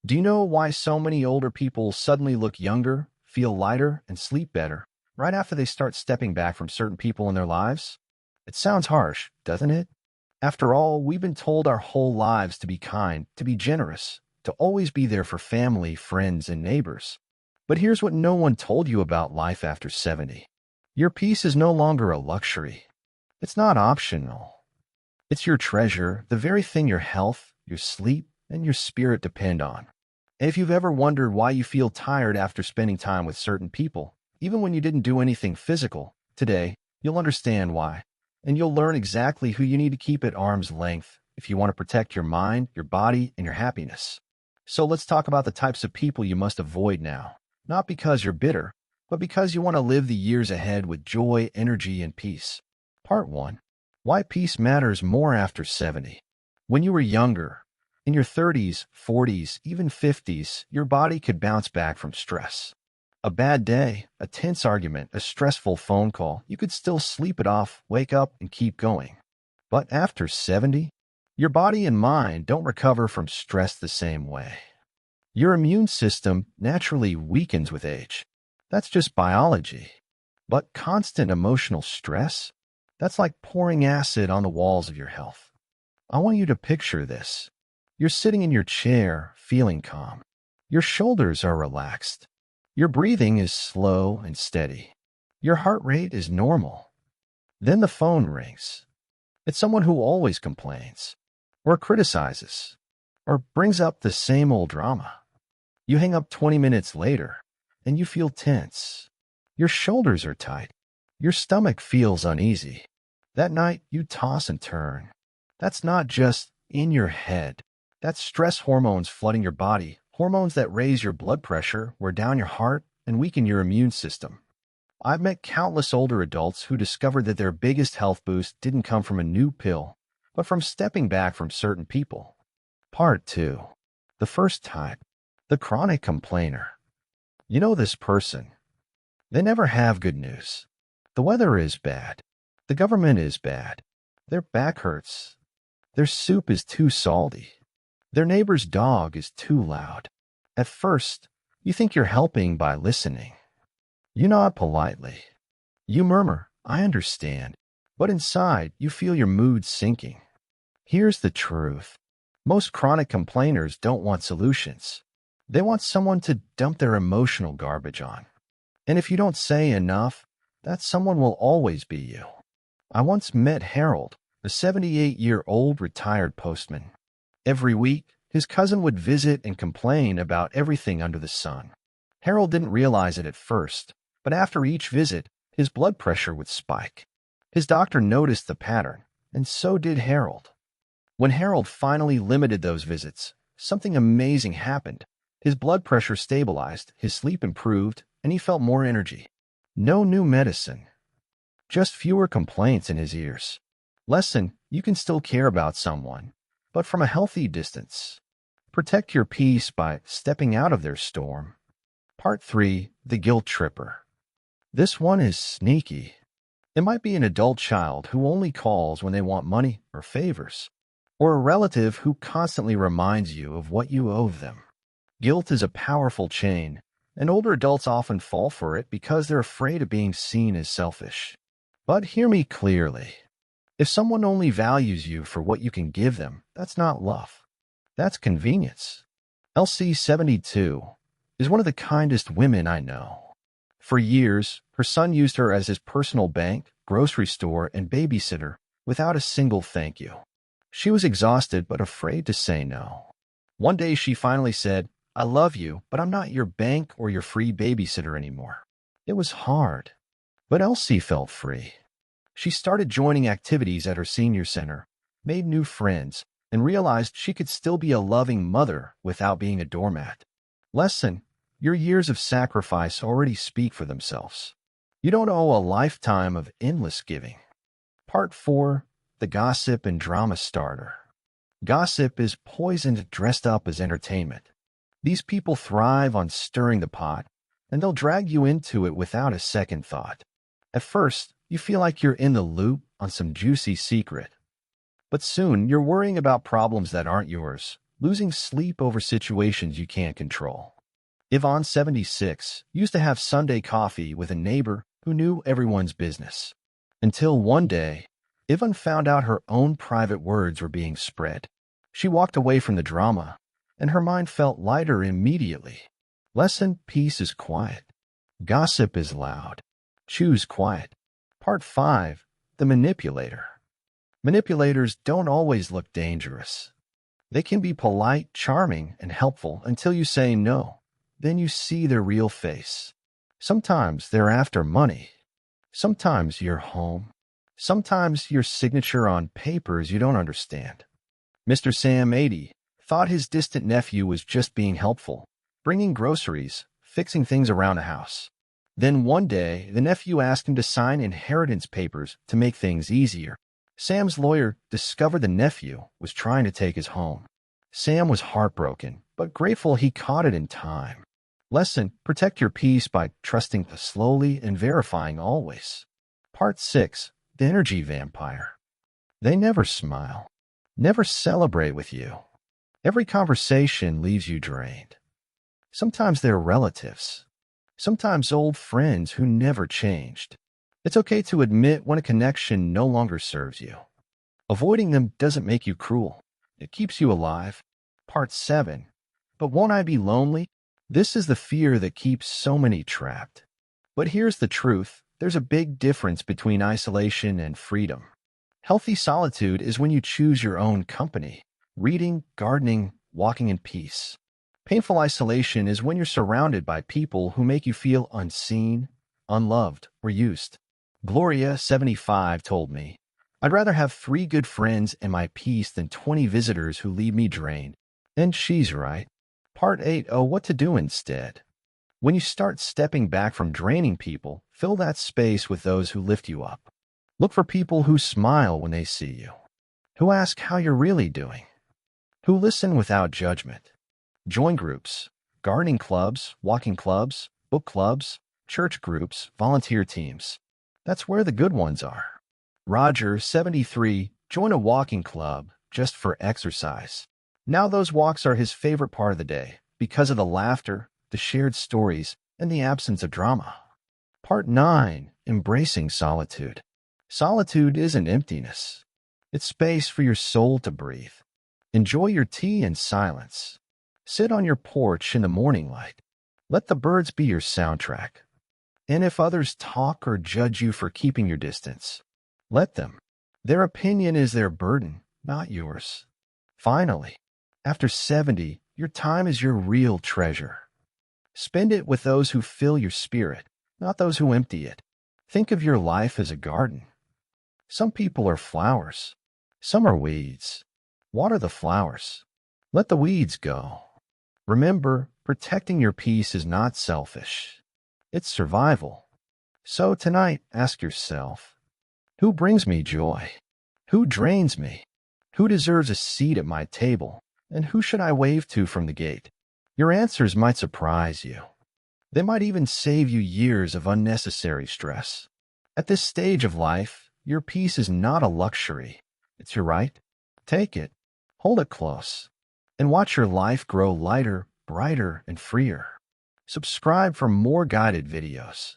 Do you know why so many older people suddenly look younger, feel lighter, and sleep better right after they start stepping back from certain people in their lives? It sounds harsh, doesn't it? After all, we've been told our whole lives to be kind, to be generous, to always be there for family, friends, and neighbors. But here's what no one told you about life after 70. Your peace is no longer a luxury. It's not optional. It's your treasure, the very thing your health, your sleep, and your spirit depend on. And if you've ever wondered why you feel tired after spending time with certain people, even when you didn't do anything physical, today, you'll understand why. And you'll learn exactly who you need to keep at arm's length if you want to protect your mind, your body, and your happiness. So let's talk about the types of people you must avoid now. Not because you're bitter, but because you want to live the years ahead with joy, energy, and peace. Part 1. Why peace matters more after 70. When you were younger, in your 30s, 40s, even 50s, your body could bounce back from stress. A bad day, a tense argument, a stressful phone call, you could still sleep it off, wake up, and keep going. But after 70, your body and mind don't recover from stress the same way. Your immune system naturally weakens with age. That's just biology. But constant emotional stress? That's like pouring acid on the walls of your health. I want you to picture this. You're sitting in your chair, feeling calm. Your shoulders are relaxed. Your breathing is slow and steady. Your heart rate is normal. Then the phone rings. It's someone who always complains, or criticizes, or brings up the same old drama. You hang up 20 minutes later, and you feel tense. Your shoulders are tight. Your stomach feels uneasy. That night, you toss and turn. That's not just in your head. That's stress hormones flooding your body, hormones that raise your blood pressure, wear down your heart, and weaken your immune system. I've met countless older adults who discovered that their biggest health boost didn't come from a new pill, but from stepping back from certain people. Part 2. The first type. The chronic complainer. You know this person. They never have good news. The weather is bad. The government is bad. Their back hurts. Their soup is too salty. Their neighbor's dog is too loud. At first, you think you're helping by listening. You nod politely. You murmur, "I understand." But inside, you feel your mood sinking. Here's the truth. Most chronic complainers don't want solutions. They want someone to dump their emotional garbage on. And if you don't say enough, that someone will always be you. I once met Harold, a 78-year-old retired postman. Every week, his cousin would visit and complain about everything under the sun. Harold didn't realize it at first, but after each visit, his blood pressure would spike. His doctor noticed the pattern, and so did Harold. When Harold finally limited those visits, something amazing happened. His blood pressure stabilized, his sleep improved, and he felt more energy. No new medicine. Just fewer complaints in his ears. Lesson: you can still care about someone, but from a healthy distance. Protect your peace by stepping out of their storm. Part 3. The guilt tripper. This one is sneaky. It might be an adult child who only calls when they want money or favors, or a relative who constantly reminds you of what you owe them. Guilt is a powerful chain, and older adults often fall for it because they're afraid of being seen as selfish. But hear me clearly. If someone only values you for what you can give them, that's not love. That's convenience. LC72 is one of the kindest women I know. For years, her son used her as his personal bank, grocery store, and babysitter without a single thank you. She was exhausted but afraid to say no. One day she finally said, "I love you, but I'm not your bank or your free babysitter anymore." It was hard, but Elsie felt free. She started joining activities at her senior center, made new friends, and realized she could still be a loving mother without being a doormat. Lesson: your years of sacrifice already speak for themselves. You don't owe a lifetime of endless giving. Part 4. The gossip and drama starter. Gossip is poison dressed up as entertainment. These people thrive on stirring the pot, and they'll drag you into it without a second thought. At first, you feel like you're in the loop on some juicy secret. But soon, you're worrying about problems that aren't yours, losing sleep over situations you can't control. Yvonne, 76, used to have Sunday coffee with a neighbor who knew everyone's business. Until one day, Yvonne found out her own private words were being spread. She walked away from the drama, and her mind felt lighter immediately. Lesson: peace is quiet. Gossip is loud. Choose quiet. Part 5. The Manipulator. Manipulators don't always look dangerous. They can be polite, charming, and helpful until you say no. Then you see their real face. Sometimes they're after money. Sometimes your home. Sometimes your signature on papers you don't understand. Mr. Sam, 80, thought his distant nephew was just being helpful, bringing groceries, fixing things around the house. Then one day, the nephew asked him to sign inheritance papers to make things easier. Sam's lawyer discovered the nephew was trying to take his home. Sam was heartbroken, but grateful he caught it in time. Lesson: protect your peace by trusting slowly and verifying always. Part 6. The Energy Vampire. They never smile, never celebrate with you. Every conversation leaves you drained. Sometimes they're relatives. Sometimes old friends who never changed. It's okay to admit when a connection no longer serves you. Avoiding them doesn't make you cruel. It keeps you alive. Part 7. But won't I be lonely? This is the fear that keeps so many trapped. But here's the truth. There's a big difference between isolation and freedom. Healthy solitude is when you choose your own company. Reading, gardening, walking in peace. Painful isolation is when you're surrounded by people who make you feel unseen, unloved, or used. Gloria, 75, told me, "I'd rather have 3 good friends and my peace than 20 visitors who leave me drained." And she's right. Part 8. Oh, what to do instead. When you start stepping back from draining people, fill that space with those who lift you up. Look for people who smile when they see you, who ask how you're really doing, who listen without judgment. Join groups, gardening clubs, walking clubs, book clubs, church groups, volunteer teams. That's where the good ones are. Roger, 73, joined a walking club just for exercise. Now those walks are his favorite part of the day because of the laughter, the shared stories, and the absence of drama. Part 9. Embracing solitude. Solitude isn't emptiness. It's space for your soul to breathe. Enjoy your tea in silence. Sit on your porch in the morning light. Let the birds be your soundtrack. And if others talk or judge you for keeping your distance, let them. Their opinion is their burden, not yours. Finally, after 70, your time is your real treasure. Spend it with those who fill your spirit, not those who empty it. Think of your life as a garden. Some people are flowers. Some are weeds. Water the flowers. Let the weeds go. Remember, protecting your peace is not selfish. It's survival. So tonight, ask yourself, who brings me joy? Who drains me? Who deserves a seat at my table? And who should I wave to from the gate? Your answers might surprise you. They might even save you years of unnecessary stress. At this stage of life, your peace is not a luxury. It's your right. Take it, hold it close, and watch your life grow lighter, brighter, and freer. Subscribe for more guided videos.